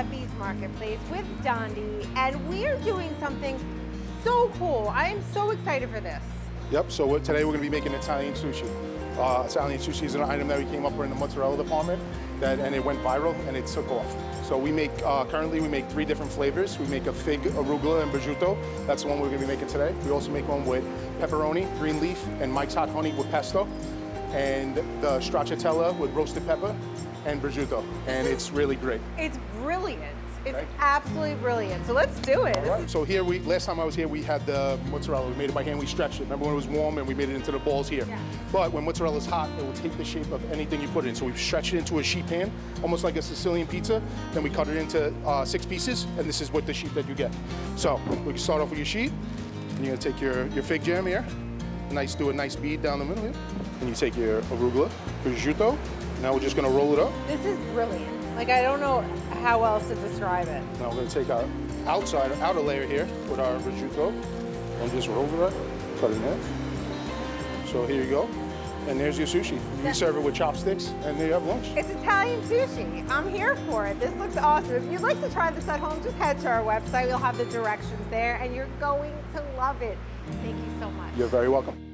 Giuseppe's Marketplace with Dondi, and we are doing something so cool. I am so excited for this. Yep, so today we're going to be making Italian sushi. Italian sushi is an item that we came up with in the mozzarella department, and it went viral and it took off. So we make, currently we make 3 different flavors. We make a fig, arugula, and prosciutto. That's the one we're going to be making today. We also make one with pepperoni, green leaf, and Mike's Hot Honey with pesto, and the stracciatella with roasted pepper and prosciutto, and it's really great. It's brilliant. It's absolutely brilliant. So let's do it. Right. So here, last time I was here, we had the mozzarella. We made it by hand, we stretched it. Remember when it was warm and we made it into the balls here? Yeah. But when mozzarella's hot, it will take the shape of anything you put it in. So we've stretched it into a sheet pan, almost like a Sicilian pizza. Then we cut it into 6 pieces, and this is what the sheet that you get. So we can start off with your sheet, and you're gonna take your fig jam here. Do a nice bead down the middle here. And you take your arugula, prosciutto. Now we're just gonna roll it up. This is brilliant. Like, I don't know how else to describe it. Now we're gonna take our outer layer here with our prosciutto and just roll it up, cut it in half. So here you go. And there's your sushi. You serve it with chopsticks and there you have lunch. It's Italian sushi. I'm here for it. This looks awesome. If you'd like to try this at home, just head to our website. We'll have the directions there and you're going to love it. Thank you so much. You're very welcome.